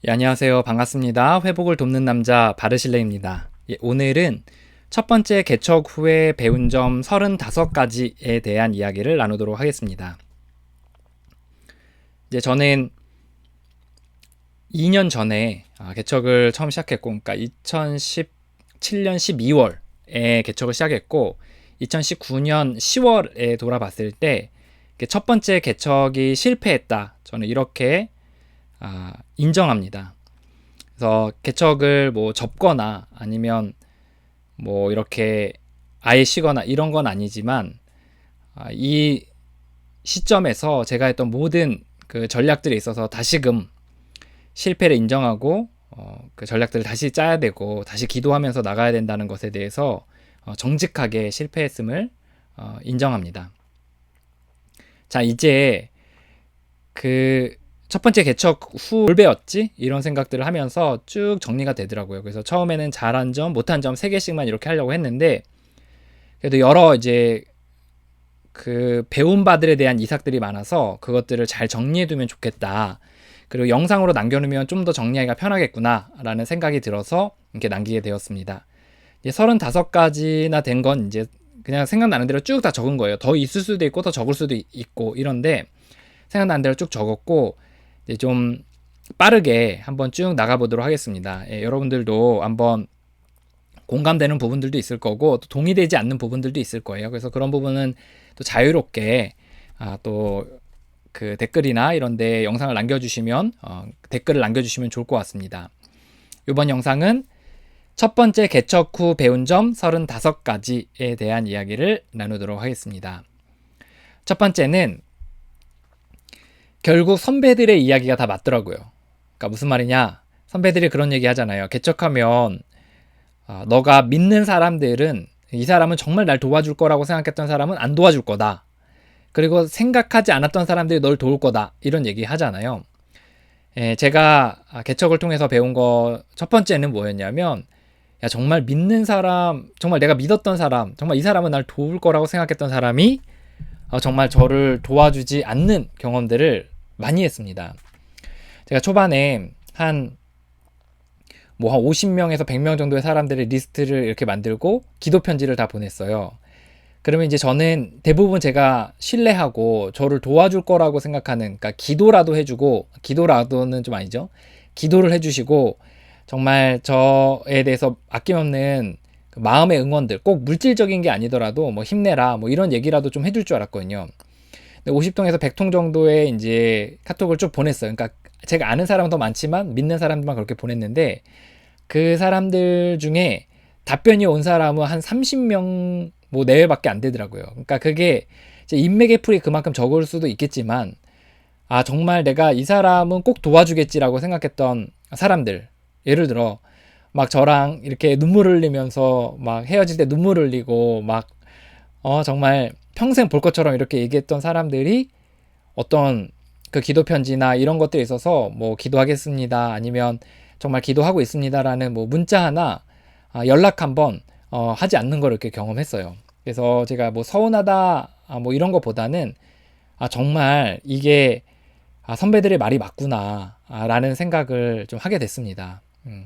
예, 안녕하세요. 반갑습니다. 회복을 돕는 남자 바르실레입니다. 예, 오늘은 첫 번째 개척 후에 배운 점 35가지에 대한 이야기를 나누도록 하겠습니다. 이제 저는 2년 전에 개척을 처음 시작했고, 그러니까 2017년 12월에 개척을 시작했고, 2019년 10월에 돌아봤을 때 첫 번째 개척이 실패했다. 저는 이렇게 인정합니다. 그래서 개척을 뭐 접거나 아니면 뭐 이렇게 아예 쉬거나 이런 건 아니지만 이 시점에서 제가 했던 모든 그 전략들에 있어서 다시금 실패를 인정하고 그 전략들을 다시 짜야 되고 다시 기도하면서 나가야 된다는 것에 대해서 정직하게 실패했음을 인정합니다. 자, 이제 그 첫 번째 개척 후 뭘 배웠지? 이런 생각들을 하면서 쭉 정리가 되더라고요. 그래서 처음에는 잘한 점, 못한 점 3개씩만 이렇게 하려고 했는데 그래도 여러 이제 그 배운 바들에 대한 이삭들이 많아서 그것들을 잘 정리해두면 좋겠다. 그리고 영상으로 남겨놓으면 좀 더 정리하기가 편하겠구나 라는 생각이 들어서 이렇게 남기게 되었습니다. 이제 35가지나 된 건 이제 그냥 생각나는 대로 쭉 다 적은 거예요. 더 있을 수도 있고 더 적을 수도 있고 이런데 생각나는 대로 쭉 적었고 이제 좀 빠르게 한번 쭉 나가보도록 하겠습니다. 예, 여러분들도 한번 공감되는 부분들도 있을 거고 또 동의되지 않는 부분들도 있을 거예요. 그래서 그런 부분은 또 자유롭게 또 그 댓글이나 이런데 영상을 남겨주시면 댓글을 남겨주시면 좋을 것 같습니다. 이번 영상은 첫 번째 개척 후 배운 점 35가지에 대한 이야기를 나누도록 하겠습니다. 첫 번째는 결국 선배들의 이야기가 다 맞더라고요. 그러니까 무슨 말이냐? 선배들이 그런 얘기 하잖아요. 개척하면 너가 믿는 사람들은 이 사람은 정말 날 도와줄 거라고 생각했던 사람은 안 도와줄 거다. 그리고 생각하지 않았던 사람들이 널 도울 거다. 이런 얘기 하잖아요. 예, 제가 개척을 통해서 배운 거 첫 번째는 뭐였냐면 야, 정말 믿는 사람, 정말 내가 믿었던 사람, 정말 이 사람은 날 도울 거라고 생각했던 사람이 정말 저를 도와주지 않는 경험들을 많이 했습니다. 제가 초반에 한 50명에서 100명 정도의 사람들의 리스트를 이렇게 만들고 기도 편지를 다 보냈어요. 그러면 이제 저는 대부분 제가 신뢰하고 저를 도와줄 거라고 생각하는, 그러니까 기도라도 해주고, 기도라도는 좀 아니죠. 기도를 해주시고 정말 저에 대해서 아낌없는 그 마음의 응원들, 꼭 물질적인 게 아니더라도 뭐 힘내라 뭐 이런 얘기라도 좀 해줄 줄 알았거든요. 근데 50통에서 100통 정도의 이제 카톡을 쭉 보냈어요. 그러니까 제가 아는 사람은 더 많지만 믿는 사람들만 그렇게 보냈는데 그 사람들 중에 답변이 온 사람은 한 30명 뭐 내외밖에 안 되더라고요. 그러니까 그게 이제 인맥의 풀이 그만큼 적을 수도 있겠지만 정말 내가 이 사람은 꼭 도와주겠지라고 생각했던 사람들, 예를 들어 막 저랑 이렇게 눈물 흘리면서 막 헤어질 때 눈물 흘리고 막 정말 평생 볼 것처럼 이렇게 얘기했던 사람들이 어떤 그 기도 편지나 이런 것들에 있어서 뭐 기도하겠습니다 아니면 정말 기도하고 있습니다라는 뭐 문자 하나 연락 한번 하지 않는 걸 이렇게 경험했어요. 그래서 제가 뭐 서운하다 뭐 이런 것보다는 정말 이게 선배들의 말이 맞구나 라는 생각을 좀 하게 됐습니다.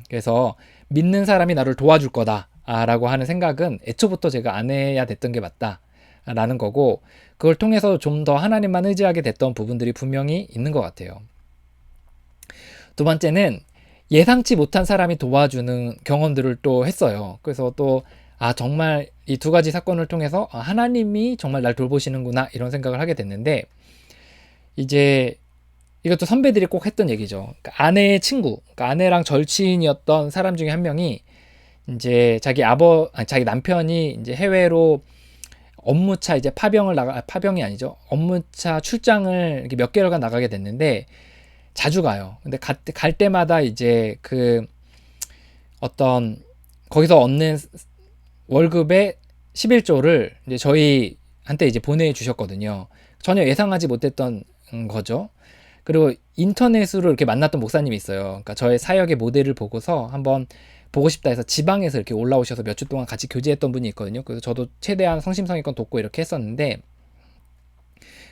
그래서 믿는 사람이 나를 도와줄 거다 라고 하는 생각은 애초부터 제가 안 해야 됐던 게 맞다 라는 거고, 그걸 통해서 좀 더 하나님만 의지하게 됐던 부분들이 분명히 있는 것 같아요. 두 번째는 예상치 못한 사람이 도와주는 경험들을 또 했어요. 그래서 또 정말 이 두 가지 사건을 통해서 하나님이 정말 날 돌보시는구나 이런 생각을 하게 됐는데, 이제 이것도 선배들이 꼭 했던 얘기죠. 그러니까 아내의 친구, 그러니까 아내랑 절친이었던 사람 중에 한 명이 이제 자기 남편이 이제 해외로 업무차 이제 파병이 아니죠. 업무차 출장을 이렇게 몇 개월간 나가게 됐는데 자주 가요. 근데 갈 때마다 이제 그 어떤 거기서 얻는 월급의 11조를 이제 저희한테 이제 보내주셨거든요. 전혀 예상하지 못했던 거죠. 그리고 인터넷으로 이렇게 만났던 목사님이 있어요. 그러니까 저의 사역의 모델을 보고서 한번 보고 싶다 해서 지방에서 이렇게 올라오셔서 몇 주 동안 같이 교제했던 분이 있거든요. 그래서 저도 최대한 성심성의껏 돕고 이렇게 했었는데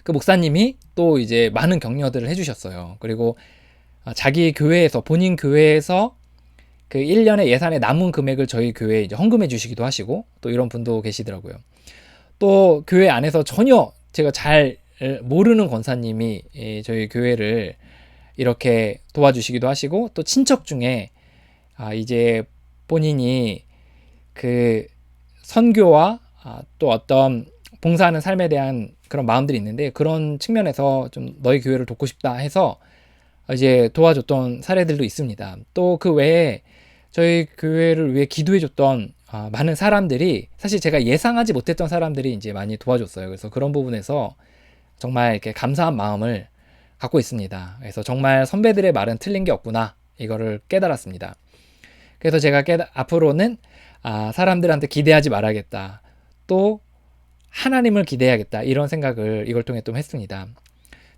그 목사님이 또 이제 많은 격려들을 해주셨어요. 그리고 자기 교회에서, 본인 교회에서 그 1년의 예산에 남은 금액을 저희 교회에 이제 헌금해 주시기도 하시고, 또 이런 분도 계시더라고요. 또 교회 안에서 전혀 제가 잘 모르는 권사님이 저희 교회를 이렇게 도와주시기도 하시고, 또 친척 중에 이제 본인이 그 선교와 또 어떤 봉사하는 삶에 대한 그런 마음들이 있는데, 그런 측면에서 좀 너희 교회를 돕고 싶다 해서 이제 도와줬던 사례들도 있습니다. 또 그 외에 저희 교회를 위해 기도해줬던 많은 사람들이, 사실 제가 예상하지 못했던 사람들이 이제 많이 도와줬어요. 그래서 그런 부분에서 정말 이렇게 감사한 마음을 갖고 있습니다. 그래서 정말 선배들의 말은 틀린 게 없구나, 이거를 깨달았습니다. 그래서 제가 앞으로는 사람들한테 기대하지 말아야겠다, 또 하나님을 기대해야겠다, 이런 생각을 이걸 통해 좀 했습니다.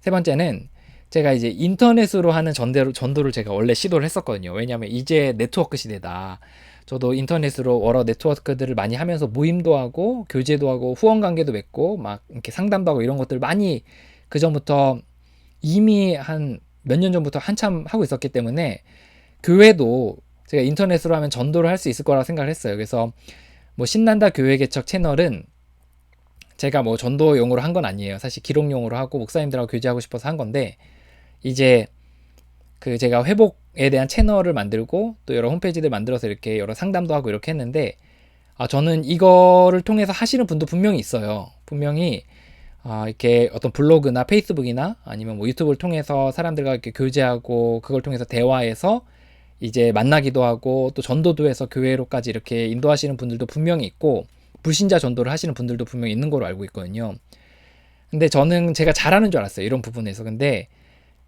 세 번째는 제가 이제 인터넷으로 하는 전도를 제가 원래 시도를 했었거든요. 왜냐하면 이제 네트워크 시대다. 저도 인터넷으로 여러 네트워크들을 많이 하면서 모임도 하고 교제도 하고 후원 관계도 맺고 막 이렇게 상담도 하고 이런 것들 많이 그 전부터 이미 한 몇 년 전부터 한참 하고 있었기 때문에, 교회도 제가 인터넷으로 하면 전도를 할 수 있을 거라고 생각을 했어요. 그래서 뭐 신난다 교회 개척 채널은 제가 뭐 전도용으로 한 건 아니에요. 사실 기록용으로 하고 목사님들하고 교제하고 싶어서 한 건데, 이제 그 제가 회복에 대한 채널을 만들고 또 여러 홈페이지들 만들어서 이렇게 여러 상담도 하고 이렇게 했는데, 저는 이거를 통해서 하시는 분도 분명히 있어요. 분명히 이렇게 어떤 블로그나 페이스북이나 아니면 뭐 유튜브를 통해서 사람들과 이렇게 교제하고 그걸 통해서 대화해서 이제 만나기도 하고 또 전도도 해서 교회로까지 이렇게 인도하시는 분들도 분명히 있고, 불신자 전도를 하시는 분들도 분명히 있는 걸로 알고 있거든요. 근데 저는 제가 잘하는 줄 알았어요, 이런 부분에서. 근데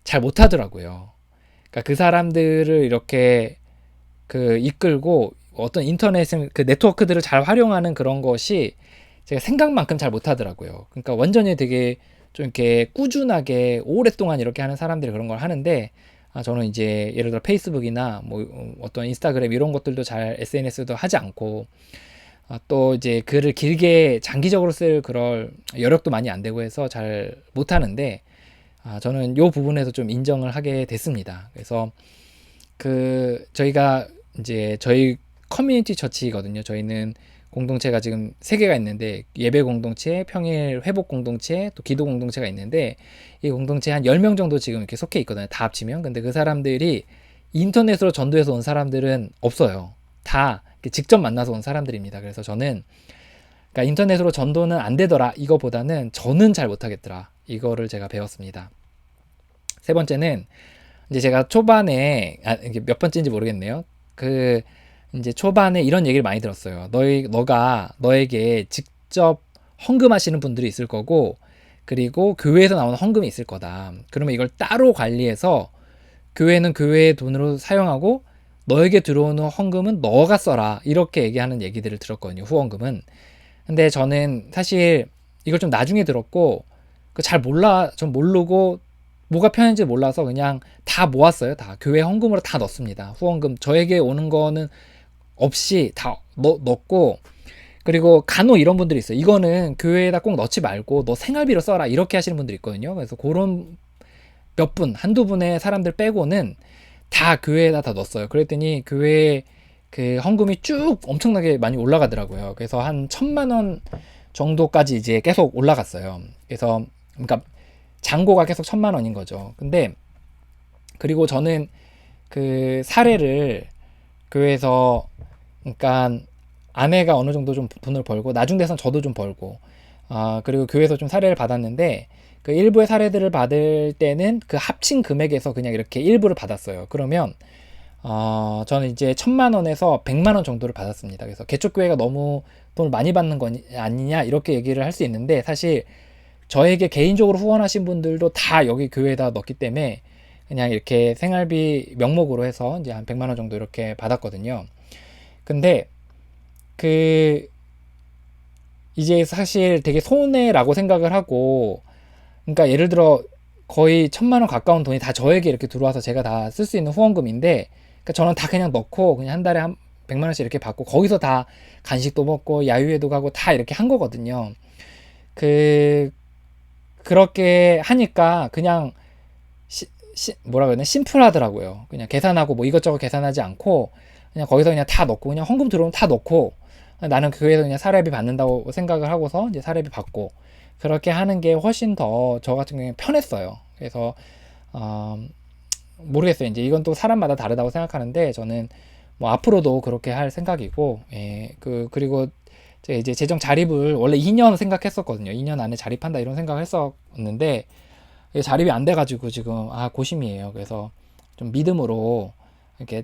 잘 못하더라고요. 그러니까 그 사람들을 이렇게 그 이끌고 어떤 인터넷 그 네트워크들을 잘 활용하는 그런 것이 제가 생각만큼 잘 못하더라고요. 그러니까 완전히 되게 좀 이렇게 꾸준하게 오랫동안 이렇게 하는 사람들이 그런 걸 하는데, 저는 이제 예를 들어 페이스북이나 뭐 어떤 인스타그램 이런 것들도 잘 SNS도 하지 않고, 또 이제 글을 길게 장기적으로 쓸 그럴 여력도 많이 안 되고 해서 잘 못하는데, 저는 요 부분에서 좀 인정을 하게 됐습니다. 그래서 그 저희가 이제 저희 커뮤니티 처치거든요. 저희는 공동체가 지금 3개가 있는데, 예배 공동체, 평일 회복 공동체, 또 기도 공동체가 있는데, 이 공동체 한 10명 정도 지금 이렇게 속해 있거든요. 다 합치면. 근데 그 사람들이 인터넷으로 전도해서 온 사람들은 없어요. 다 직접 만나서 온 사람들입니다. 그래서 저는, 그러니까 인터넷으로 전도는 안 되더라 이거보다는 저는 잘 못하겠더라, 이거를 제가 배웠습니다. 세 번째는 이제 제가 초반에 이게 몇 번째인지 모르겠네요. 그 이제 초반에 이런 얘기를 많이 들었어요. 너가 너에게 직접 헌금하시는 분들이 있을 거고, 그리고 교회에서 나오는 헌금이 있을 거다. 그러면 이걸 따로 관리해서 교회는 교회의 돈으로 사용하고 너에게 들어오는 헌금은 너가 써라, 이렇게 얘기하는 얘기들을 들었거든요, 후원금은. 근데 저는 사실 이걸 좀 나중에 들었고, 전 모르고 뭐가 편한지 몰라서 그냥 다 모았어요. 다 교회 헌금으로 다 넣습니다. 후원금 저에게 오는 거는 없이 다 넣고, 그리고 간혹 이런 분들이 있어요. 이거는 교회에다 꼭 넣지 말고 너 생활비로 써라, 이렇게 하시는 분들이 있거든요. 그래서 그런 몇 분, 한두 분의 사람들 빼고는 다 교회에다 다 넣었어요. 그랬더니 교회 그 헌금이 쭉 엄청나게 많이 올라가더라고요. 그래서 한 1,000만 원 정도까지 이제 계속 올라갔어요. 그래서 그러니까 잔고가 계속 1,000만 원인 거죠. 근데 그리고 저는 그 사례를 교회에서, 그러니까 아내가 어느 정도 좀 돈을 벌고 나중 돼선 저도 좀 벌고, 그리고 교회에서 좀 사례를 받았는데, 그 일부의 사례들을 받을 때는 그 합친 금액에서 그냥 이렇게 일부를 받았어요. 그러면 저는 이제 1,000만 원에서 100만 원 정도를 받았습니다. 그래서 개척교회가 너무 돈을 많이 받는 거 아니냐, 이렇게 얘기를 할 수 있는데, 사실 저에게 개인적으로 후원하신 분들도 다 여기 교회에다 넣기 때문에 그냥 이렇게 생활비 명목으로 해서 이제 한 100만 원 정도 이렇게 받았거든요. 근데 그 이제 사실 되게 손해라고 생각을 하고, 그러니까 예를 들어 거의 1,000만 원 가까운 돈이 다 저에게 이렇게 들어와서 제가 다 쓸 수 있는 후원금인데, 그러니까 저는 다 그냥 넣고 그냥 한 달에 한 100만 원씩 이렇게 받고 거기서 다 간식도 먹고 야유회도 가고 다 이렇게 한 거거든요. 그렇게 하니까 그냥 뭐라 그러나 심플하더라고요. 그냥 계산하고 뭐 이것저것 계산하지 않고 그냥 거기서 그냥 다 넣고 그냥 헌금 들어오면 다 넣고 나는 교회에서 그냥 사례비 받는다고 생각을 하고서 이제 사례비 받고 그렇게 하는 게 훨씬 더 저 같은 경우에 편했어요. 그래서 어, 모르겠어요. 이제 이건 또 사람마다 다르다고 생각하는데 저는 뭐 앞으로도 그렇게 할 생각이고, 예, 그리고 제가 이제 재정 자립을 원래 2년 생각했었거든요. 2년 안에 자립한다 이런 생각을 했었는데 이게 자립이 안 돼가지고 지금 고심이에요. 그래서 좀 믿음으로 이렇게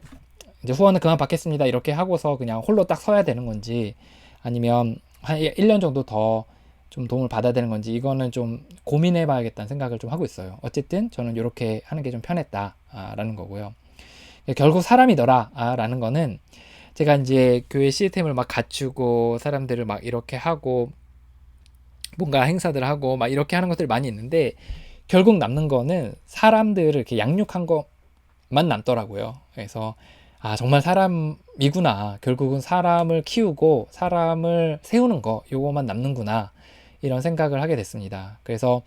이제 후원은 그만 받겠습니다 이렇게 하고서 그냥 홀로 딱 서야 되는 건지 아니면 한 1년 정도 더 좀 도움을 받아야 되는 건지 이거는 좀 고민해 봐야겠다는 생각을 좀 하고 있어요. 어쨌든 저는 이렇게 하는 게 좀 편했다라는 거고요. 결국 사람이더라 라는 거는 제가 이제 교회 시스템을 막 갖추고 사람들을 막 이렇게 하고 뭔가 행사들 하고 막 이렇게 하는 것들이 많이 있는데 결국 남는 거는 사람들을 이렇게 양육한 것만 남더라고요. 그래서 정말 사람이구나. 결국은 사람을 키우고 사람을 세우는 거 요거만 남는구나. 이런 생각을 하게 됐습니다. 그래서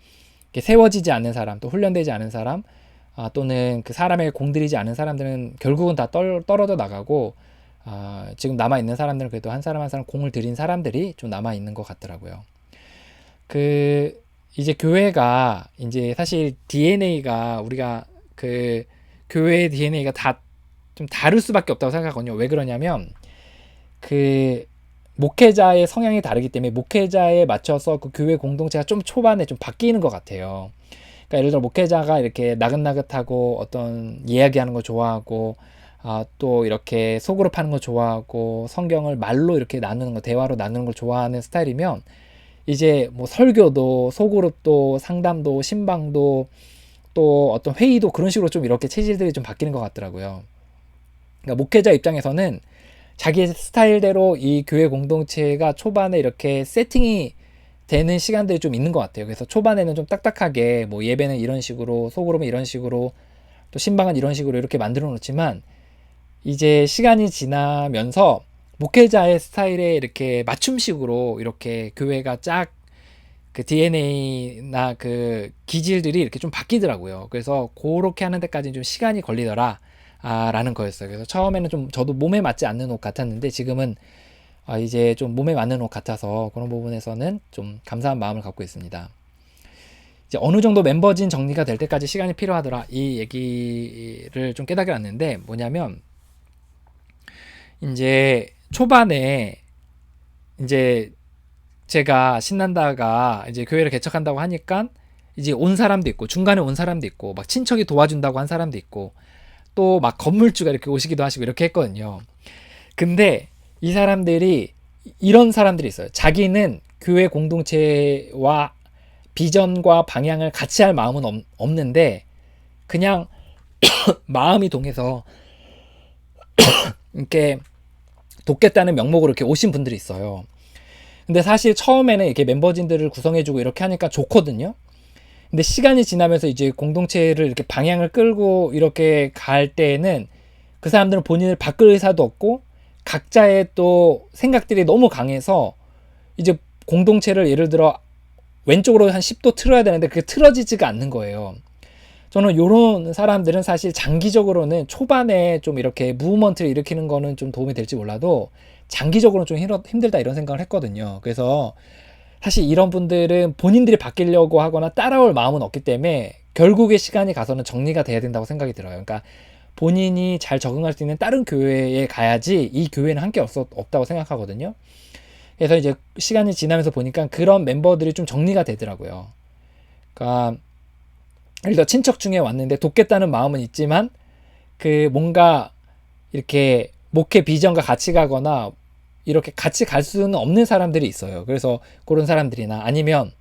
세워지지 않는 사람, 또 훈련되지 않은 사람, 또는 그 사람에게 공들이지 않은 사람들은 결국은 다 떨어져 나가고 지금 남아있는 사람들은 그래도 한 사람 한 사람 공을 들인 사람들이 좀 남아있는 것 같더라고요. 이제 교회가 이제 사실 DNA가 우리가 교회의 DNA가 다 좀 다를 수밖에 없다고 생각하거든요. 왜 그러냐면 목회자의 성향이 다르기 때문에 목회자에 맞춰서 그 교회 공동체가 좀 초반에 좀 바뀌는 것 같아요. 그러니까 예를 들어 목회자가 이렇게 나긋나긋하고 어떤 이야기하는 거 좋아하고 또 이렇게 속으로 파는 거 좋아하고 성경을 말로 이렇게 나누는 거 대화로 나누는 걸 좋아하는 스타일이면 이제 뭐 설교도 소그룹도 상담도 신방도 또 어떤 회의도 그런 식으로 좀 이렇게 체질들이 좀 바뀌는 것 같더라고요. 그러니까 목회자 입장에서는 자기 스타일대로 이 교회 공동체가 초반에 이렇게 세팅이 되는 시간들이 좀 있는 것 같아요. 그래서 초반에는 좀 딱딱하게 뭐 예배는 이런 식으로 소그룹은 이런 식으로 또 신방은 이런 식으로 이렇게 만들어 놓지만 이제 시간이 지나면서 목회자의 스타일에 이렇게 맞춤식으로 이렇게 교회가 쫙 그 DNA나 그 기질들이 이렇게 좀 바뀌더라고요. 그래서 그렇게 하는 데까지는 좀 시간이 걸리더라 라는 거였어요. 그래서 처음에는 좀 저도 몸에 맞지 않는 옷 같았는데 지금은 이제 좀 몸에 맞는 옷 같아서 그런 부분에서는 좀 감사한 마음을 갖고 있습니다. 이제 어느 정도 멤버진 정리가 될 때까지 시간이 필요하더라 이 얘기를 좀 깨닫게 왔는데 뭐냐면 이제 초반에 이제 제가 신난다가 이제 교회를 개척한다고 하니까 이제 온 사람도 있고 중간에 온 사람도 있고 막 친척이 도와준다고 한 사람도 있고 또 막 건물주가 이렇게 오시기도 하시고 이렇게 했거든요. 근데 이 사람들이 이런 사람들이 있어요. 자기는 교회 공동체와 비전과 방향을 같이 할 마음은 없는데 그냥 마음이 동해서 이렇게 돕겠다는 명목으로 이렇게 오신 분들이 있어요. 근데 사실 처음에는 이렇게 멤버진들을 구성해주고 이렇게 하니까 좋거든요. 근데 시간이 지나면서 이제 공동체를 이렇게 방향을 끌고 이렇게 갈 때에는 그 사람들은 본인을 바꿀 의사도 없고 각자의 또 생각들이 너무 강해서 이제 공동체를 예를 들어 왼쪽으로 한 10도 틀어야 되는데 그게 틀어지지가 않는 거예요. 저는 이런 사람들은 사실 장기적으로는 초반에 좀 이렇게 무브먼트를 일으키는 거는 좀 도움이 될지 몰라도 장기적으로는 좀 힘들다 이런 생각을 했거든요. 그래서 사실 이런 분들은 본인들이 바뀌려고 하거나 따라올 마음은 없기 때문에 결국의 시간이 가서는 정리가 돼야 된다고 생각이 들어요. 그러니까 본인이 잘 적응할 수 있는 다른 교회에 가야지 이 교회는 함께 없다고 생각하거든요. 그래서 이제 시간이 지나면서 보니까 그런 멤버들이 좀 정리가 되더라고요. 그러니까 예를 들어 친척 중에 왔는데 돕겠다는 마음은 있지만 그 뭔가 이렇게 목회 비전과 같이 가거나 이렇게 같이 갈 수는 없는 사람들이 있어요. 그래서 그런 사람들이나 아니면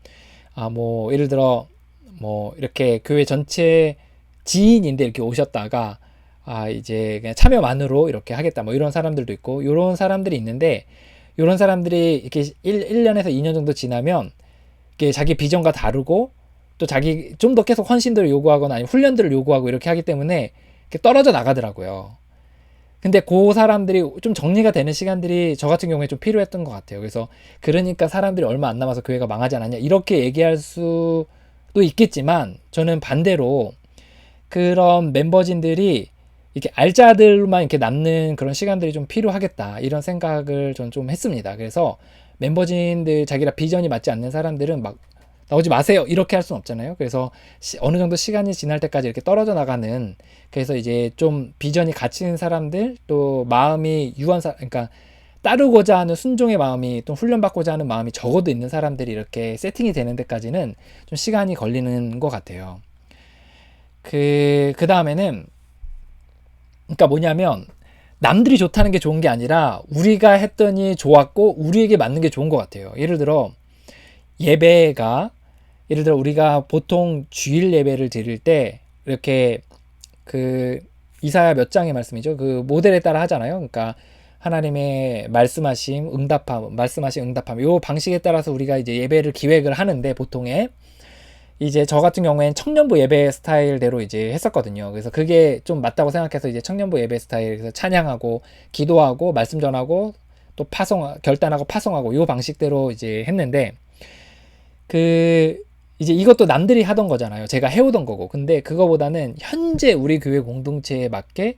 뭐 예를 들어 뭐 이렇게 교회 전체 지인인데 이렇게 오셨다가 이제 그냥 참여만으로 이렇게 하겠다 뭐 이런 사람들도 있고 이런 사람들이 있는데 이런 사람들이 이렇게 1년에서 2년 정도 지나면 이게 자기 비전과 다르고 또 자기 좀 더 계속 헌신들을 요구하거나 아니면 훈련들을 요구하고 이렇게 하기 때문에 이렇게 떨어져 나가더라고요. 근데 그 사람들이 좀 정리가 되는 시간들이 저 같은 경우에 좀 필요했던 것 같아요. 그래서 그러니까 사람들이 얼마 안 남아서 교회가 망하지 않았냐 이렇게 얘기할 수도 있겠지만 저는 반대로 그런 멤버진들이 이렇게 알짜들만 이렇게 남는 그런 시간들이 좀 필요하겠다 이런 생각을 전 좀 했습니다. 그래서 멤버진들 자기랑 비전이 맞지 않는 사람들은 막 나오지 마세요 이렇게 할 수는 없잖아요. 그래서 어느 정도 시간이 지날 때까지 이렇게 떨어져 나가는, 그래서 이제 좀 비전이 갇힌 사람들, 또 마음이 유한 그러니까 따르고자 하는 순종의 마음이, 또 훈련받고자 하는 마음이 적어도 있는 사람들이 이렇게 세팅이 되는 데까지는 좀 시간이 걸리는 것 같아요. 그 다음에는, 그러니까 뭐냐면 남들이 좋다는 게 좋은 게 아니라 우리가 했더니 좋았고 우리에게 맞는 게 좋은 것 같아요. 예를 들어 예배가, 예를 들어 우리가 보통 주일 예배를 드릴 때 이렇게 그 이사야 몇 장의 말씀이죠. 그 모델에 따라 하잖아요. 그러니까 하나님의 말씀하심, 응답함, 말씀하신 응답함, 요 방식에 따라서 우리가 이제 예배를 기획을 하는데, 보통에 이제 저 같은 경우엔 청년부 예배 스타일대로 이제 했었거든요. 그래서 그게 좀 맞다고 생각해서 이제 청년부 예배 스타일에서 찬양하고 기도하고 말씀 전하고 또 결단하고 파송하고 요 방식대로 이제 했는데, 그 이제 이것도 남들이 하던 거잖아요. 제가 해오던 거고. 근데 그거보다는 현재 우리 교회 공동체에 맞게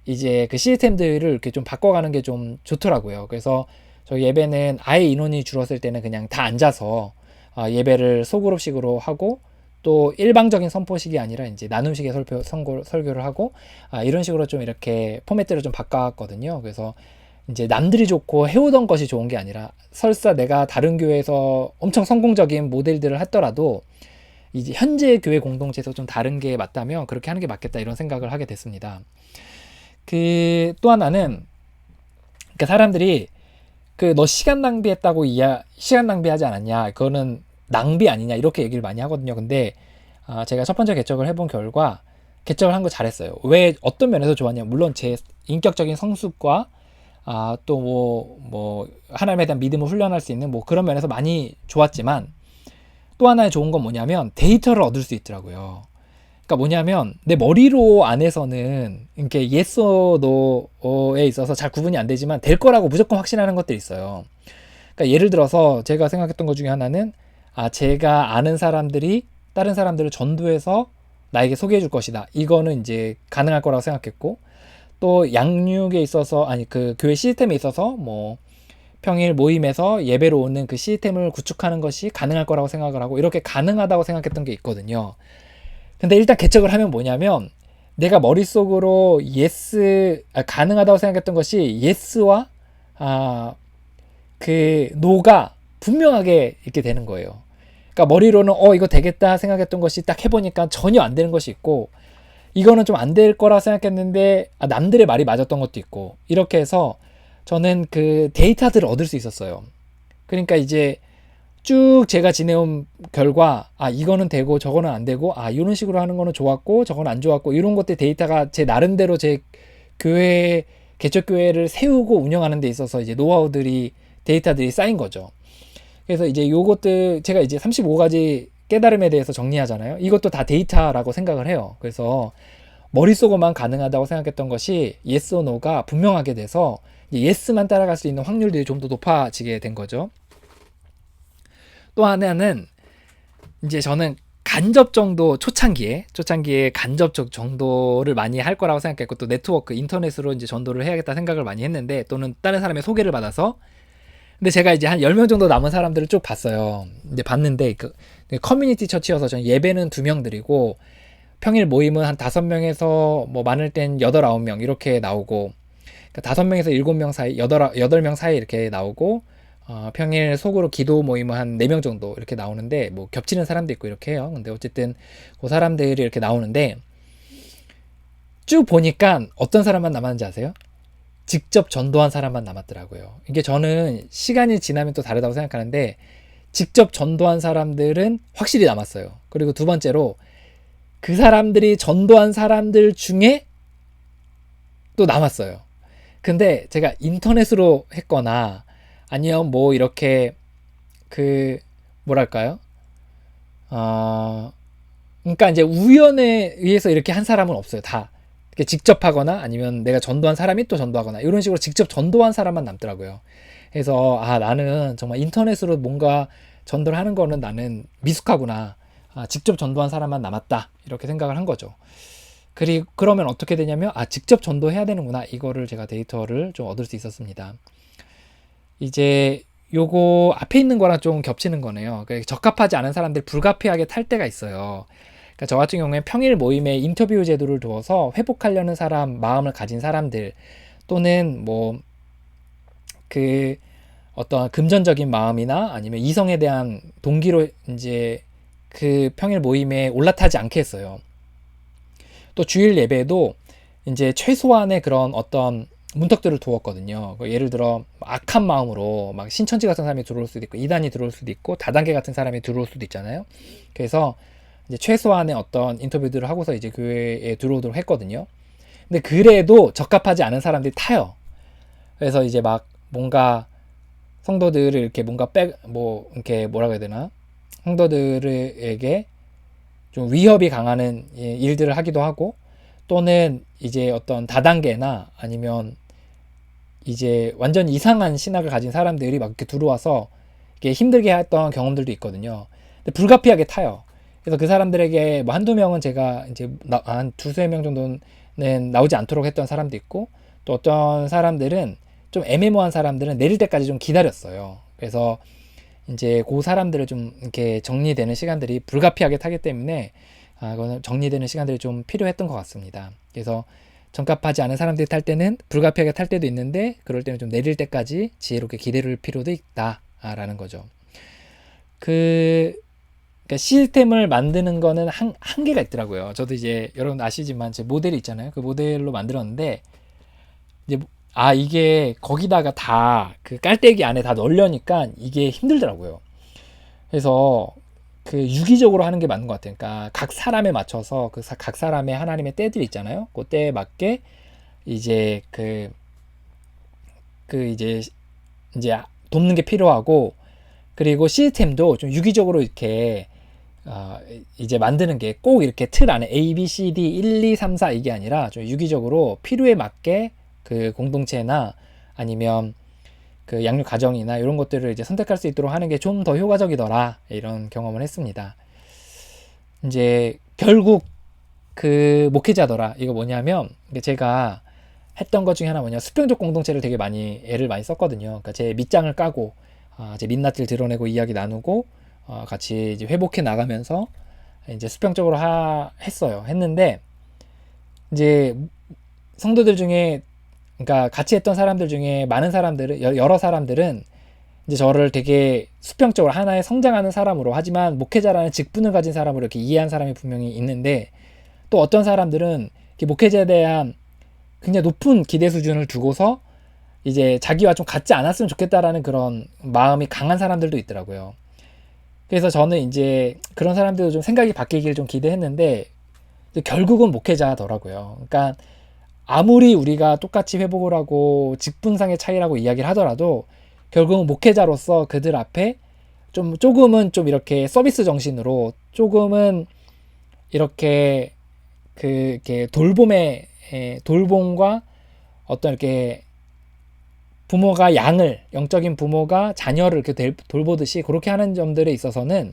이제 그 시스템들을 이렇게 좀 바꿔가는 게 좀 좋더라고요. 그래서 저희 예배는 아예 인원이 줄었을 때는 그냥 다 앉아서 예배를 소그룹식으로 하고, 또 일방적인 선포식이 아니라 이제 나눔식의 설교를 하고, 이런 식으로 좀 이렇게 포맷들을 좀 바꿨거든요. 그래서 이제 남들이 좋고 해오던 것이 좋은 게 아니라, 설사 내가 다른 교회에서 엄청 성공적인 모델들을 했더라도 이제 현재 교회 공동체에서 좀 다른 게 맞다면 그렇게 하는 게 맞겠다 이런 생각을 하게 됐습니다. 그 또 하나는, 그러니까 사람들이 그 너 시간 낭비했다고 시간 낭비하지 않았냐, 그거는 낭비 아니냐 이렇게 얘기를 많이 하거든요. 근데 제가 첫 번째 개척을 해본 결과 개척을 한 거 잘했어요. 왜, 어떤 면에서 좋았냐, 물론 제 인격적인 성숙과 또 뭐 하나님에 대한 믿음을 훈련할 수 있는 뭐 그런 면에서 많이 좋았지만, 또 하나의 좋은 건 뭐냐면 데이터를 얻을 수 있더라고요. 그러니까 뭐냐면 내 머리로 안에서는 이렇게 yes or no에 있어서 잘 구분이 안 되지만 될 거라고 무조건 확신하는 것들이 있어요. 그러니까 예를 들어서 제가 생각했던 것 중에 하나는, 제가 아는 사람들이 다른 사람들을 전도해서 나에게 소개해 줄 것이다. 이거는 이제 가능할 거라고 생각했고, 또 양육에 있어서, 그 교회 시스템에 있어서 뭐 평일 모임에서 예배로 오는 그 시스템을 구축하는 것이 가능할 거라고 생각을 하고, 이렇게 가능하다고 생각했던 게 있거든요. 근데 일단 개척을 하면 뭐냐면, 내가 머릿속으로 가능하다고 생각했던 것이 yes와 그 no가 분명하게 이렇게 되는 거예요. 그러니까 머리로는 이거 되겠다 생각했던 것이 딱 해보니까 전혀 안 되는 것이 있고, 이거는 좀 안 될 거라 생각했는데 남들의 말이 맞았던 것도 있고, 이렇게 해서 저는 그 데이터들을 얻을 수 있었어요. 그러니까 이제 쭉 제가 지내온 결과, 이거는 되고 저거는 안 되고, 이런 식으로 하는 거는 좋았고 저거는 안 좋았고, 이런 것들 데이터가 제 나름대로 제 교회, 개척교회를 세우고 운영하는 데 있어서 이제 노하우들이, 데이터들이 쌓인 거죠. 그래서 이제 요것들 제가 이제 35가지 깨달음에 대해서 정리하잖아요. 이것도 다 데이터라고 생각을 해요. 그래서 머릿속으로만 가능하다고 생각했던 것이 yes or no가 분명하게 돼서 yes만 따라갈 수 있는 확률들이 좀 더 높아지게 된 거죠. 또 하나는, 이제 저는 간접 정도, 초창기에 간접 정도를 많이 할 거라고 생각했고, 또 네트워크, 인터넷으로 이제 전도를 해야겠다 생각을 많이 했는데, 또는 다른 사람의 소개를 받아서. 근데 제가 이제 한 10명 정도 남은 사람들을 쭉 봤어요. 근데 봤는데 커뮤니티 처치여서 저는 예배는 2명 드리고, 평일 모임은 한 5명에서 뭐 많을 땐 8, 9명 이렇게 나오고, 그러니까 5명에서 7명 사이, 8명 사이 이렇게 나오고, 평일 속으로 기도 모임은 한 4명 정도 이렇게 나오는데, 뭐 겹치는 사람도 있고 이렇게 해요. 근데 어쨌든 그 사람들이 이렇게 나오는데, 쭉 보니까 어떤 사람만 남았는지 아세요? 직접 전도한 사람만 남았더라고요. 이게 저는 시간이 지나면 또 다르다고 생각하는데, 직접 전도한 사람들은 확실히 남았어요. 그리고 두 번째로, 그 사람들이 전도한 사람들 중에 또 남았어요. 근데 제가 인터넷으로 했거나 아니면 뭐 이렇게 뭐랄까요? 그러니까 이제 우연에 의해서 이렇게 한 사람은 없어요. 다 직접 하거나 아니면 내가 전도한 사람이 또 전도하거나, 이런 식으로 직접 전도한 사람만 남더라고요. 그래서 나는 정말 인터넷으로 뭔가 전도를 하는 거는 나는 미숙하구나. 직접 전도한 사람만 남았다. 이렇게 생각을 한 거죠. 그러면 어떻게 되냐면, 직접 전도해야 되는구나. 이거를 제가 데이터를 좀 얻을 수 있었습니다. 이제 요거 앞에 있는 거랑 좀 겹치는 거네요. 적합하지 않은 사람들 불가피하게 탈 때가 있어요. 그러니까 저 같은 경우에 평일 모임에 인터뷰 제도를 두어서 회복하려는 사람, 마음을 가진 사람들, 또는 뭐 그 어떤 금전적인 마음이나 아니면 이성에 대한 동기로 이제 그 평일 모임에 올라타지 않게 했어요. 또 주일 예배도 이제 최소한의 그런 어떤 문턱들을 두었거든요. 예를 들어 악한 마음으로 막 신천지 같은 사람이 들어올 수도 있고, 이단이 들어올 수도 있고, 다단계 같은 사람이 들어올 수도 있잖아요. 그래서 이제 최소한의 어떤 인터뷰들을 하고서 이제 교회에 들어오도록 했거든요. 근데 그래도 적합하지 않은 사람들이 타요. 그래서 이제 막 뭔가 성도들을 이렇게 뭔가 이렇게 뭐라고 해야 되나? 성도들에게 좀 위협이 강한 일들을 하기도 하고, 또는 이제 어떤 다단계나 아니면 이제 완전 이상한 신학을 가진 사람들이 막 이렇게 들어와서 이렇게 힘들게 했던 경험들도 있거든요. 근데 불가피하게 타요. 그래서 그 사람들에게 뭐 한두 명은 제가 이제 한 두세 명 정도는 나오지 않도록 했던 사람도 있고, 또 어떤 사람들은 좀 애매모호한 사람들은 내릴 때까지 좀 기다렸어요. 그래서 이제 그 사람들을 좀 이렇게 정리되는 시간들이 불가피하게 타기 때문에 그거는 정리되는 시간들이 좀 필요했던 것 같습니다. 그래서 적합하지 않은 사람들이 탈 때는 불가피하게 탈 때도 있는데, 그럴 때는 좀 내릴 때까지 지혜롭게 기다릴 필요도 있다라는 거죠. 그러니까 시스템을 만드는 거는 한계가 있더라고요. 저도 이제 여러분 아시지만 제 모델이 있잖아요. 그 모델로 만들었는데, 이제 이게 거기다가 다 그 깔때기 안에 다 넣으려니까 이게 힘들더라고요. 그래서 그 유기적으로 하는 게 맞는 것 같아요. 그러니까 각 사람에 맞춰서 각 사람의 하나님의 때들이 있잖아요. 그 때에 맞게 이제 이제 돕는 게 필요하고, 그리고 시스템도 좀 유기적으로 이렇게 이제 만드는 게 꼭 이렇게 틀 안에 A, B, C, D 1, 2, 3, 4 이게 아니라 좀 유기적으로 필요에 맞게 그 공동체나 아니면 그 양육 가정이나 이런 것들을 이제 선택할 수 있도록 하는 게 좀 더 효과적이더라, 이런 경험을 했습니다. 이제 결국 그 목회자더라, 이거 뭐냐면, 제가 했던 것 중에 하나 뭐냐, 수평적 공동체를 되게 애를 많이 썼거든요. 그러니까 제 밑장을 까고 제 민낯을 드러내고 이야기 나누고 같이 이제 회복해 나가면서 이제 수평적으로 했는데, 이제 성도들 중에, 그러니까 같이 했던 사람들 중에 많은 사람들은, 여러 사람들은 이제 저를 되게 수평적으로 하나의 성장하는 사람으로, 하지만 목회자라는 직분을 가진 사람으로 이렇게 이해한 사람이 분명히 있는데, 또 어떤 사람들은 목회자에 대한 굉장히 높은 기대 수준을 두고서 이제 자기와 좀 같지 않았으면 좋겠다라는 그런 마음이 강한 사람들도 있더라고요. 그래서 저는 이제 그런 사람들도 좀 생각이 바뀌길 좀 기대했는데, 결국은 목회자더라고요. 그러니까 아무리 우리가 똑같이 회복을 하고 직분상의 차이라고 이야기를 하더라도, 결국은 목회자로서 그들 앞에 조금은 좀 이렇게 서비스 정신으로, 조금은 이렇게 이렇게 돌봄과 어떤 이렇게 부모가 영적인 부모가 자녀를 이렇게 돌보듯이 그렇게 하는 점들에 있어서는,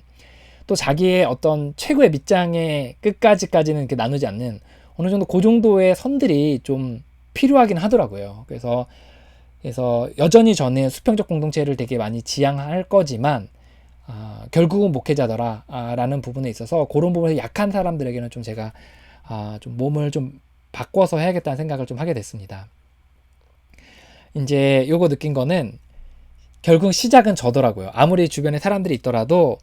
또 자기의 어떤 최고의 밑장의 끝까지는 이렇게 나누지 않는 어느 정도 그 정도의 선들이 좀 필요하긴 하더라고요. 그래서 여전히 저는 수평적 공동체를 되게 많이 지향할 거지만, 결국은 목회자더라 라는 부분에 있어서 그런 부분에서 약한 사람들에게는 좀 제가 좀 몸을 좀 바꿔서 해야겠다는 생각을 좀 하게 됐습니다. 이제 요거 느낀 거는, 결국 시작은 저더라고요. 아무리 주변에 사람들이 있더라도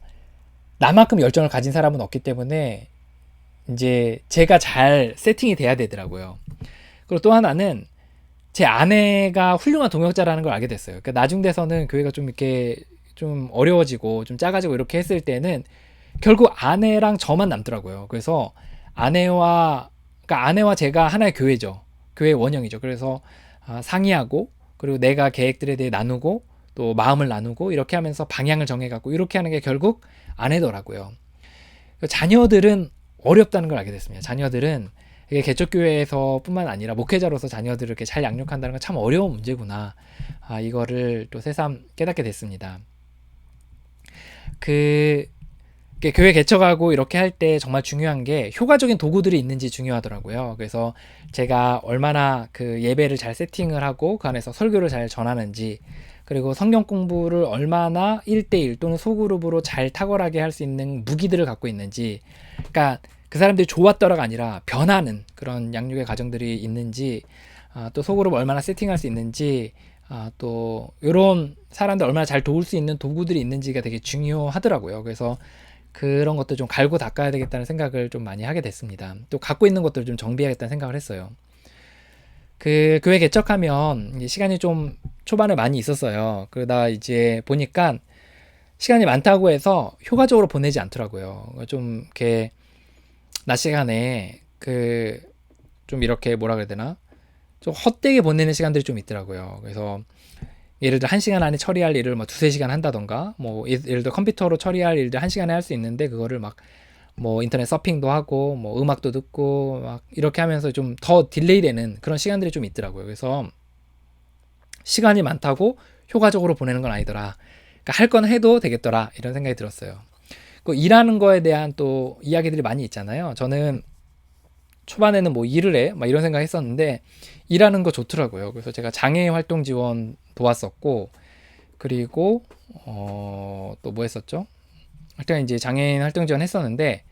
나만큼 열정을 가진 사람은 없기 때문에 이제 제가 잘 세팅이 돼야 되더라고요. 그리고 또 하나는, 제 아내가 훌륭한 동역자라는 걸 알게 됐어요. 그러니까 나중 돼서는 교회가 좀 이렇게 좀 어려워지고 좀 작아지고 이렇게 했을 때는 결국 아내랑 저만 남더라고요. 그래서 그러니까 아내와 제가 하나의 교회죠. 교회 원형이죠. 그래서 상의하고, 그리고 내가 계획들에 대해 나누고, 또 마음을 나누고, 이렇게 하면서 방향을 정해갖고 이렇게 하는 게 결국 아내더라고요. 자녀들은 어렵다는 걸 알게 됐습니다. 자녀들은 이게 개척교회에서 뿐만 아니라 목회자로서 자녀들을 이렇게 잘 양육한다는 건 참 어려운 문제구나. 이거를 또 새삼 깨닫게 됐습니다. 교회 개척하고 이렇게 할 때 정말 중요한 게 효과적인 도구들이 있는지 중요하더라고요. 그래서 제가 얼마나 그 예배를 잘 세팅을 하고 그 안에서 설교를 잘 전하는지, 그리고 성경 공부를 얼마나 1대1 또는 소그룹으로 잘 탁월하게 할 수 있는 무기들을 갖고 있는지, 그러니까 그 사람들이 좋았더라가 아니라 변하는 그런 양육의 과정들이 있는지, 또 소그룹 얼마나 세팅할 수 있는지, 또 이런 사람들 얼마나 잘 도울 수 있는 도구들이 있는지가 되게 중요하더라고요. 그래서 그런 것도 좀 갈고 닦아야 되겠다는 생각을 좀 많이 하게 됐습니다. 또 갖고 있는 것들을 좀 정비하겠다는 생각을 했어요. 그 교회 개척하면 시간이 좀 초반에 많이 있었어요. 그러다 이제 보니까 시간이 많다고 해서 효과적으로 보내지 않더라고요. 좀 이렇게 낮 시간에 그 좀 이렇게 뭐라 그래야 되나? 좀 헛되게 보내는 시간들이 좀 있더라고요. 그래서 예를 들어 1시간 안에 처리할 일을 뭐 두세 시간 한다던가, 뭐 예를 들어 컴퓨터로 처리할 일들 1시간에 할 수 있는데 그거를 막 뭐 인터넷 서핑도 하고 뭐 음악도 듣고 막 이렇게 하면서 좀 더 딜레이 되는 그런 시간들이 좀 있더라고요. 그래서 시간이 많다고 효과적으로 보내는 건 아니더라. 그러니까 할 건 해도 되겠더라. 이런 생각이 들었어요. 그 일하는 거에 대한 또 이야기들이 많이 있잖아요. 저는 초반에는 뭐 일을 해? 막 이런 생각 했었는데 일하는 거 좋더라고요. 그래서 제가 장애 활동 지원 도왔었고, 그리고 또 뭐 했었죠? 하여튼 이제 장애인 활동 지원 했었는데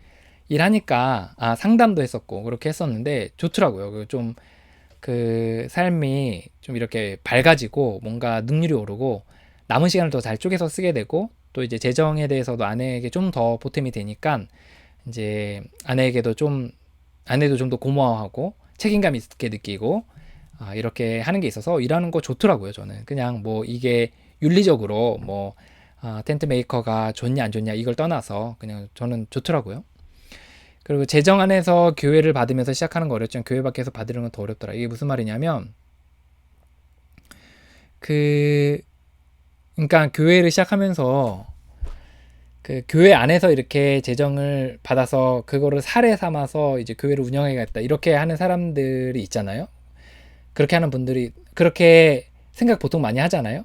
일하니까 상담도 했었고 그렇게 했었는데 좋더라고요. 좀 그 삶이 좀 이렇게 밝아지고 뭔가 능률이 오르고 남은 시간을 더 잘 쪼개서 쓰게 되고, 또 이제 재정에 대해서도 아내에게 좀 더 보탬이 되니까 이제 아내도 좀 더 고마워하고 책임감 있게 느끼고 이렇게 하는 게 있어서 일하는 거 좋더라고요. 저는 그냥 뭐 이게 윤리적으로 뭐 텐트 메이커가 좋냐 안 좋냐 이걸 떠나서 그냥 저는 좋더라고요. 그리고 재정 안에서 교회를 받으면서 시작하는 거 어렵지만 교회 밖에서 받으는 건 더 어렵더라. 이게 무슨 말이냐면 그러니까 교회를 시작하면서 그 교회 안에서 이렇게 재정을 받아서 그거를 사례 삼아서 이제 교회를 운영해야겠다 이렇게 하는 사람들이 있잖아요. 그렇게 하는 분들이 그렇게 생각 보통 많이 하잖아요.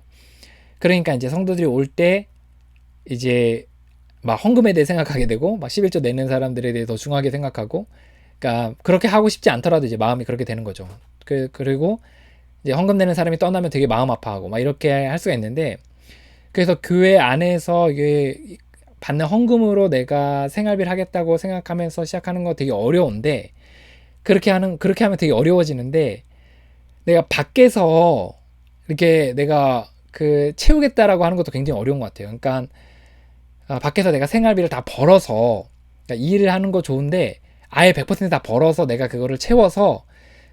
그러니까 이제 성도들이 올 때 이제 막 헌금에 대해 생각하게 되고 막 11조 내는 사람들에 대해 더 중요하게 생각하고, 그러니까 그렇게 하고 싶지 않더라도 이제 마음이 그렇게 되는 거죠. 그리고 이제 헌금 내는 사람이 떠나면 되게 마음 아파하고 막 이렇게 할 수가 있는데, 그래서 교회 안에서 이게 받는 헌금으로 내가 생활비를 하겠다고 생각하면서 시작하는 거 되게 어려운데, 그렇게 하면 되게 어려워지는데, 내가 밖에서 이렇게 내가 그 채우겠다라고 하는 것도 굉장히 어려운 것 같아요. 그러니까 밖에서 내가 생활비를 다 벌어서, 그러니까 일을 하는 거 좋은데 아예 100%다 벌어서 내가 그거를 채워서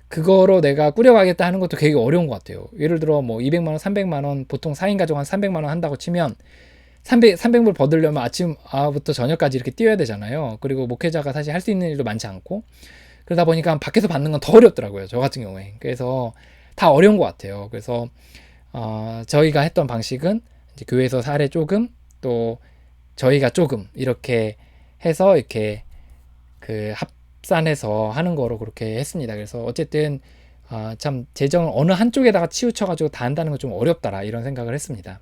그거로 내가 꾸려가겠다 하는 것도 되게 어려운 것 같아요. 예를 들어 뭐 200만 원, 300만 원, 보통 4인 가족 한 300만 원 한다고 치면 300불 버들려면 아침부터 저녁까지 이렇게 뛰어야 되잖아요. 그리고 목회자가 사실 할 수 있는 일도 많지 않고, 그러다 보니까 밖에서 받는 건 더 어렵더라고요. 저 같은 경우에. 그래서 다 어려운 것 같아요. 그래서 저희가 했던 방식은 이제 교회에서 사례 조금, 또 저희가 조금 이렇게 해서 이렇게 그 합산해서 하는 거로 그렇게 했습니다. 그래서 어쨌든 참 재정을 어느 한쪽에다가 치우쳐가지고 다 한다는 건 좀 어렵더라 이런 생각을 했습니다.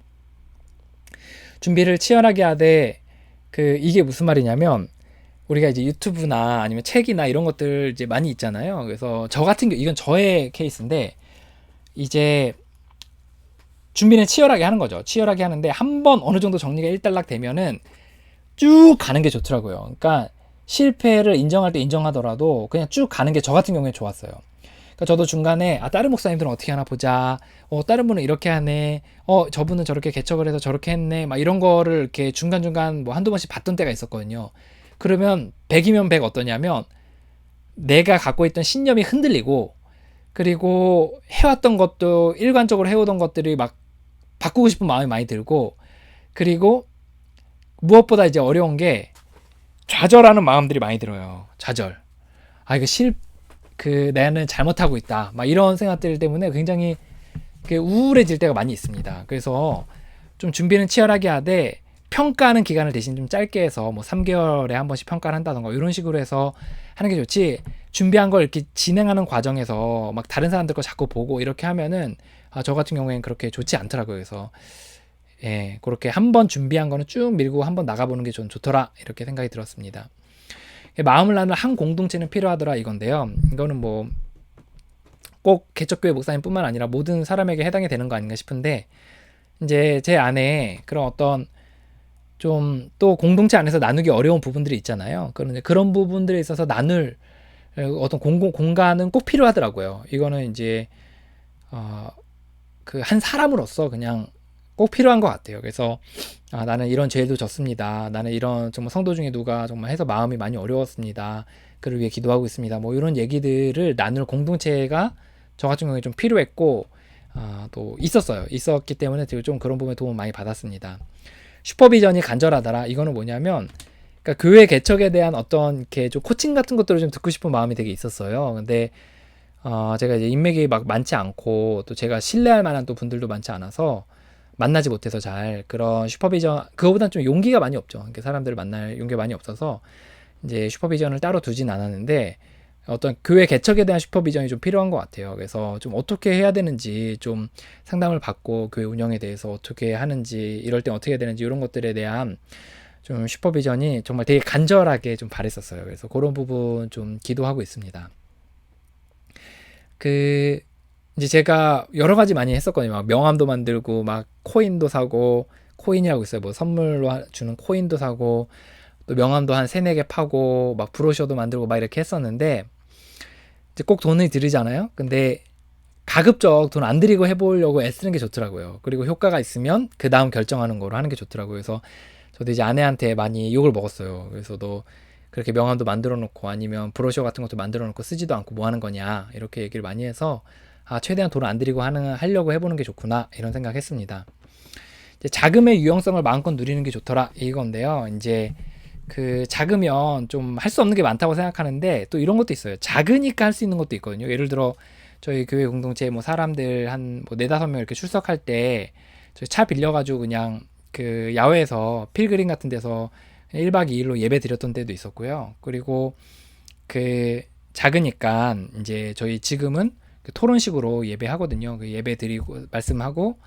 준비를 치열하게 하되 이게 무슨 말이냐면, 우리가 이제 유튜브나 아니면 책이나 이런 것들 이제 많이 있잖아요. 그래서 저 같은 경우 이건 저의 케이스인데 이제 준비는 치열하게 하는 거죠. 치열하게 하는데 한번 어느 정도 정리가 일단락 되면은 쭉 가는 게 좋더라고요. 그러니까 실패를 인정할 때 인정하더라도 그냥 쭉 가는 게 저 같은 경우에 좋았어요. 그러니까 저도 중간에 다른 목사님들은 어떻게 하나 보자. 다른 분은 이렇게 하네. 저분은 저렇게 개척을 해서 저렇게 했네. 막 이런 거를 이렇게 중간중간 뭐 한두 번씩 봤던 때가 있었거든요. 그러면 100이면 100 어떠냐면 내가 갖고 있던 신념이 흔들리고, 그리고 해왔던 것도 일관적으로 해오던 것들이 막 바꾸고 싶은 마음이 많이 들고, 그리고 무엇보다 이제 어려운 게 좌절하는 마음들이 많이 들어요. 좌절. 이거 나는 잘못하고 있다. 막 이런 생각들 때문에 굉장히 우울해질 때가 많이 있습니다. 그래서 좀 준비는 치열하게 하되 평가하는 기간을 대신 좀 짧게 해서 뭐 3개월에 한 번씩 평가를 한다던가 이런 식으로 해서 하는 게 좋지, 준비한 걸 이렇게 진행하는 과정에서 막 다른 사람들 거 자꾸 보고 이렇게 하면은 저 같은 경우에는 그렇게 좋지 않더라고요. 그래서 예, 그렇게 한번 준비한 거는 쭉 밀고 한번 나가보는 게 좀 좋더라 이렇게 생각이 들었습니다. 마음을 나눌 한 공동체는 필요하더라 이건데요. 이거는 뭐 꼭 개척교회 목사님뿐만 아니라 모든 사람에게 해당이 되는 거 아닌가 싶은데, 이제 제 안에 그런 어떤 좀 또 공동체 안에서 나누기 어려운 부분들이 있잖아요. 그런 부분들에 있어서 나눌 어떤 공간은 꼭 필요하더라고요. 이거는 이제 그 한 사람으로서 그냥 꼭 필요한 것 같아요. 그래서 나는 이런 죄도 졌습니다. 나는 이런 정말 성도 중에 누가 정말 해서 마음이 많이 어려웠습니다. 그를 위해 기도하고 있습니다. 뭐 이런 얘기들을 나눌 공동체가 저 같은 경우에 좀 필요했고 또 있었기 때문에 좀 그런 부분에 도움 많이 받았습니다. 슈퍼비전이 간절하더라. 이거는 뭐냐면, 그러니까 교회 개척에 대한 어떤 이렇게 좀 코칭 같은 것들을 좀 듣고 싶은 마음이 되게 있었어요. 근데 제가 이제 인맥이 막 많지 않고 또 제가 신뢰할 만한 또 분들도 많지 않아서 만나지 못해서 잘 그런 슈퍼비전, 그거보단 좀 용기가 많이 없죠. 그러니까 사람들을 만날 용기가 많이 없어서 이제 슈퍼비전을 따로 두진 않았는데, 어떤 교회 개척에 대한 슈퍼비전이 좀 필요한 것 같아요. 그래서 좀 어떻게 해야 되는지 좀 상담을 받고, 교회 운영에 대해서 어떻게 하는지, 이럴 땐 어떻게 해야 되는지, 이런 것들에 대한 좀 슈퍼비전이 정말 되게 간절하게 좀 바랬었어요. 그래서 그런 부분 좀 기도하고 있습니다. 그 이제 제가 여러 가지 많이 했었거든요. 막 명함도 만들고 막 코인도 사고, 코인이라고 있어요. 뭐 선물로 주는 코인도 사고, 또 명함도 한 3-4개 파고, 막 브로셔도 만들고 막 이렇게 했었는데, 이제 꼭 돈이 들이잖아요. 근데 가급적 돈 안 들이고 해보려고 애쓰는 게 좋더라고요. 그리고 효과가 있으면 그 다음 결정하는 거로 하는 게 좋더라고요. 그래서 저도 이제 아내한테 많이 욕을 먹었어요. 그래서 너 그렇게 명함도 만들어 놓고 아니면 브로셔 같은 것도 만들어 놓고 쓰지도 않고 뭐 하는 거냐 이렇게 얘기를 많이 해서, 최대한 돈을 안 들이고 하려고 해보는 게 좋구나 이런 생각했습니다. 이제 자금의 유용성을 마음껏 누리는 게 좋더라 이건데요. 이제 그 작으면 좀 할 수 없는 게 많다고 생각하는데, 또 이런 것도 있어요. 작으니까 할 수 있는 것도 있거든요. 예를 들어 저희 교회 공동체 뭐 사람들 한 뭐 4-5명 이렇게 출석할 때 저희 차 빌려가지고 그냥 그 야외에서 필그림 같은 데서 1박 2일로 예배 드렸던 때도 있었고요. 그리고 그 작으니까 이제 저희 지금은 그 토론식으로 예배하거든요. 그 예배 드리고 말씀하고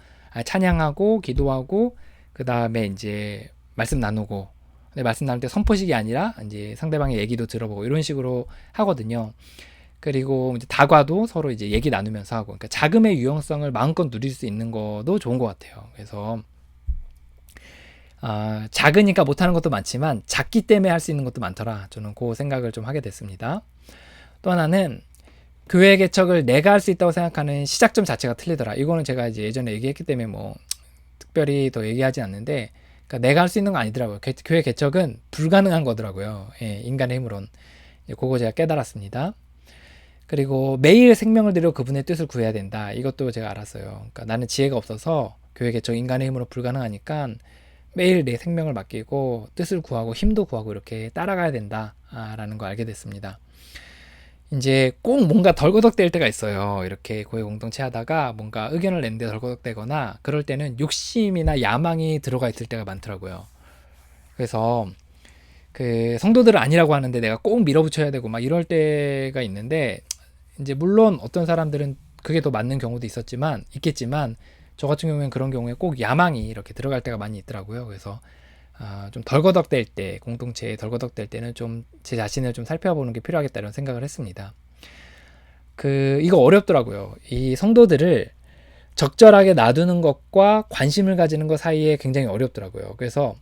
찬양하고 기도하고 그 다음에 이제 말씀 나누고, 근데 말씀 나눌 때 선포식이 아니라 이제 상대방의 얘기도 들어보고 이런 식으로 하거든요. 그리고 이제 다과도 서로 이제 얘기 나누면서 하고, 그러니까 자금의 유용성을 마음껏 누릴 수 있는 것도 좋은 것 같아요. 그래서 작으니까 못하는 것도 많지만 작기 때문에 할 수 있는 것도 많더라. 저는 그 생각을 좀 하게 됐습니다. 또 하나는 교회 개척을 내가 할 수 있다고 생각하는 시작점 자체가 틀리더라. 이거는 제가 이제 예전에 얘기했기 때문에 뭐 특별히 더 얘기하지 않는데, 그러니까 내가 할 수 있는 거 아니더라고요. 교회 개척은 불가능한 거더라고요. 예, 인간의 힘으론. 그거 제가 깨달았습니다. 그리고 매일 생명을 들여 그분의 뜻을 구해야 된다. 이것도 제가 알았어요. 그러니까 나는 지혜가 없어서 교회 개척 인간의 힘으로 불가능하니까 매일 내 생명을 맡기고 뜻을 구하고 힘도 구하고 이렇게 따라가야 된다라는 걸 알게 됐습니다. 이제 꼭 뭔가 덜거덕될 때가 있어요. 이렇게 교회 공동체 하다가 뭔가 의견을 내는데 덜거덕되거나 그럴 때는 욕심이나 야망이 들어가 있을 때가 많더라고요. 그래서 그 성도들은 아니라고 하는데 내가 꼭 밀어붙여야 되고 막 이럴 때가 있는데, 이제 물론 어떤 사람들은 그게 더 맞는 경우도 있겠지만 저 같은 경우에는 그런 경우에 꼭 야망이 이렇게 들어갈 때가 많이 있더라고요. 그래서 좀 덜거덕될 때, 공동체에 덜거덕될 때는 좀 제 자신을 좀 살펴보는 게 필요하겠다 이런 생각을 했습니다. 이거 어렵더라고요. 이 성도들을 적절하게 놔두는 것과 관심을 가지는 것 사이에 굉장히 어렵더라고요. 그래서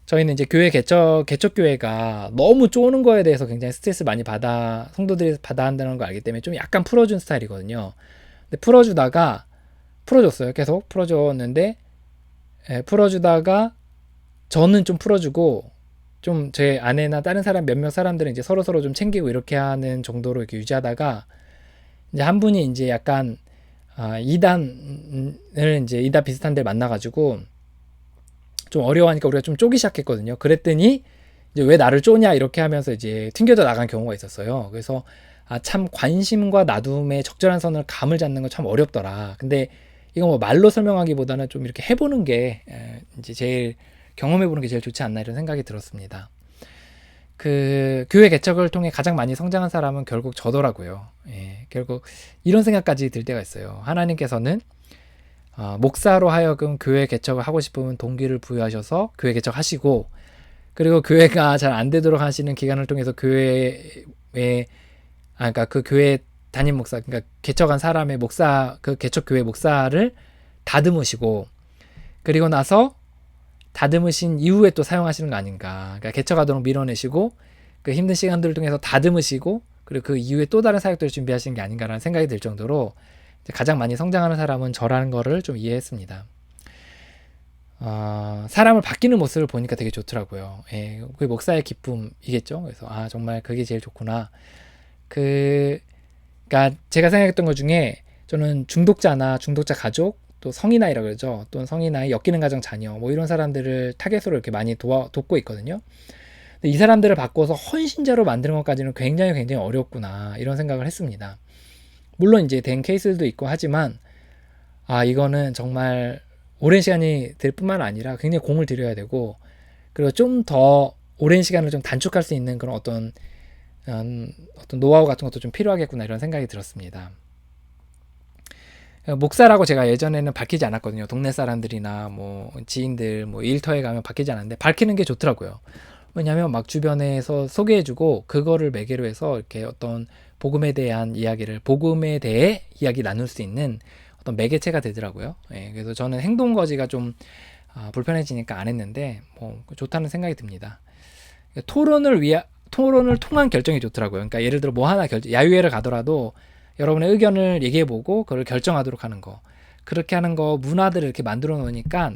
저희는 이제 개척교회가 너무 쪼는 거에 대해서 굉장히 스트레스 많이 성도들이 받아 한다는 걸 알기 때문에 좀 약간 풀어준 스타일이거든요. 근데 풀어줬어요. 계속 풀어줬는데, 풀어주다가 저는 좀 풀어주고, 좀 제 아내나 다른 몇몇 사람들은 이제 서로 좀 챙기고 이렇게 하는 정도로 이렇게 유지하다가, 이제 한 분이 이제 약간 이단 비슷한 데를 만나가지고 좀 어려워하니까 우리가 좀 쪼기 시작했거든요. 그랬더니 이제 왜 나를 쪼냐 이렇게 하면서 이제 튕겨져 나간 경우가 있었어요. 그래서 참 관심과 놔둠의 적절한 감을 잡는 건 참 어렵더라. 근데 이거 뭐 말로 설명하기보다는 좀 이렇게 해보는 게 이제 제일 경험해보는 게 제일 좋지 않나 이런 생각이 들었습니다. 그 교회 개척을 통해 가장 많이 성장한 사람은 결국 저더라고요. 예, 결국 이런 생각까지 들 때가 있어요. 하나님께서는 목사로 하여금 교회 개척을 하고 싶으면 동기를 부여하셔서 교회 개척하시고, 그리고 교회가 잘 안 되도록 하시는 기간을 통해서 교회에 그러니까 그 교회 담임 목사, 그러니까 개척한 사람의 목사, 그 개척 교회 목사를 다듬으시고, 그리고 나서 다듬으신 이후에 또 사용하시는 거 아닌가. 그러니까 개척하도록 밀어내시고 그 힘든 시간들을 통해서 다듬으시고, 그리고 그 이후에 또 다른 사역들을 준비하시는 게 아닌가라는 생각이 들 정도로 가장 많이 성장하는 사람은 저라는 거를 좀 이해했습니다. 사람을 바뀌는 모습을 보니까 되게 좋더라고요. 예, 그게 목사의 기쁨이겠죠. 그래서 정말 그게 제일 좋구나. 그러니까 제가 생각했던 것 중에 저는 중독자나 중독자 가족, 또 성인아이라 그러죠. 또 성인아이, 엮이는 가정 자녀, 뭐 이런 사람들을 타겟으로 이렇게 많이 돕고 있거든요. 근데 이 사람들을 바꿔서 헌신자로 만드는 것까지는 굉장히 굉장히 어렵구나, 이런 생각을 했습니다. 물론 이제 된 케이스들도 있고 하지만 이거는 정말 오랜 시간이 될 뿐만 아니라 굉장히 공을 들여야 되고, 그리고 좀 더 오랜 시간을 좀 단축할 수 있는 그런 어떤 노하우 같은 것도 좀 필요하겠구나, 이런 생각이 들었습니다. 목사라고 제가 예전에는 밝히지 않았거든요. 동네 사람들이나 뭐 지인들 뭐 일터에 가면 밝히지 않았는데 밝히는 게 좋더라고요. 왜냐하면 막 주변에서 소개해주고 그거를 매개로 해서 이렇게 어떤 복음에 대한 이야기를, 복음에 대해 이야기 나눌 수 있는 어떤 매개체가 되더라고요. 예, 그래서 저는 행동거지가 좀 불편해지니까 안 했는데 뭐 좋다는 생각이 듭니다. 토론을 통한 결정이 좋더라고요. 그러니까 예를 들어 뭐 하나 야유회를 가더라도 여러분의 의견을 얘기해보고 그걸 결정하도록 하는 거, 그렇게 하는 거 문화들을 이렇게 만들어 놓으니까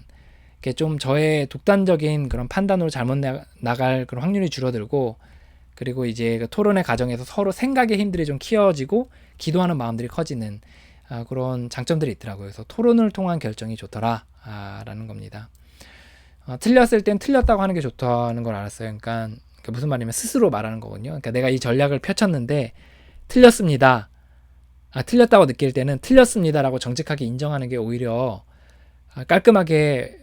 이렇게 좀 저의 독단적인 그런 판단으로 잘못 나갈 그런 확률이 줄어들고, 그리고 이제 그 토론의 과정에서 서로 생각의 힘들이 좀 키워지고 기도하는 마음들이 커지는 그런 장점들이 있더라고요. 그래서 토론을 통한 결정이 좋더라 라는 겁니다. 틀렸을 땐 틀렸다고 하는 게 좋다는 걸 알았어요. 그러니까 무슨 말이냐면 스스로 말하는 거거든요. 그러니까 내가 이 전략을 펼쳤는데 틀렸습니다. 틀렸다고 느낄 때는 틀렸습니다라고 정직하게 인정하는 게 오히려 깔끔하게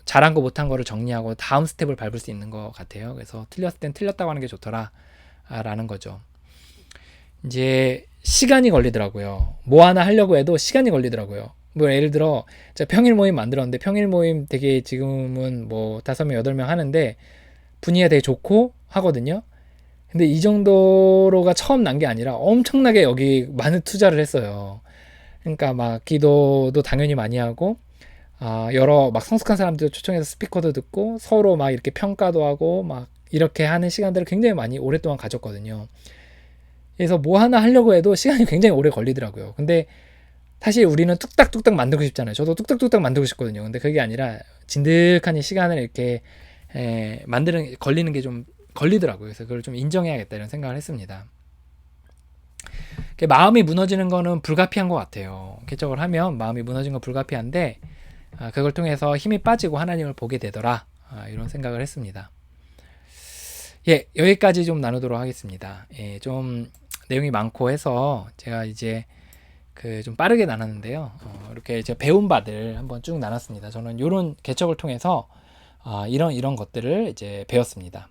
잘한 거 못한 거를 정리하고 다음 스텝을 밟을 수 있는 것 같아요. 그래서 틀렸을 땐 틀렸다고 하는 게 좋더라 라는 거죠. 이제 시간이 걸리더라고요. 뭐 하나 하려고 해도 시간이 걸리더라고요. 뭐 예를 들어 제가 평일 모임 만들었는데, 평일 모임 되게 지금은 뭐 5명 8명 하는데 분위기가 되게 좋고 하거든요. 근데 이 정도로가 처음 난 게 아니라 엄청나게 여기 많은 투자를 했어요. 그러니까 막 기도도 당연히 많이 하고, 여러 막 성숙한 사람들 초청해서 스피커도 듣고 서로 막 이렇게 평가도 하고 막 이렇게 하는 시간들을 굉장히 많이 오랫동안 가졌거든요. 그래서 뭐 하나 하려고 해도 시간이 굉장히 오래 걸리더라고요. 근데 사실 우리는 뚝딱뚝딱 만들고 싶잖아요. 저도 뚝딱뚝딱 만들고 싶거든요. 근데 그게 아니라 진득하니 시간을 이렇게 걸리는 게 좀 걸리더라고요. 그래서 그걸 좀 인정해야겠다, 이런 생각을 했습니다. 마음이 무너지는 거는 불가피한 것 같아요. 개척을 하면 마음이 무너진 건 불가피한데 그걸 통해서 힘이 빠지고 하나님을 보게 되더라, 이런 생각을 했습니다. 예, 여기까지 좀 나누도록 하겠습니다. 예, 좀 내용이 많고 해서 제가 이제 좀 빠르게 나눴는데요. 이렇게 이제 배운 바들 한번 쭉 나눴습니다. 저는 이런 개척을 통해서 이런 것들을 이제 배웠습니다.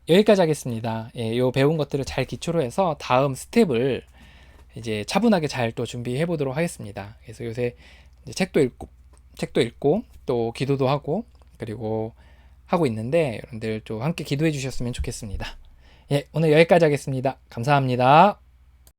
여기까지 하겠습니다. 요 배운 것들을 잘 기초로 해서 다음 스텝을 이제 차분하게 잘 또 준비해 보도록 하겠습니다. 그래서 요새 이제 책도 읽고 또 기도도 하고 그리고 하고 있는데, 여러분들 좀 함께 기도해 주셨으면 좋겠습니다. 오늘 여기까지 하겠습니다. 감사합니다.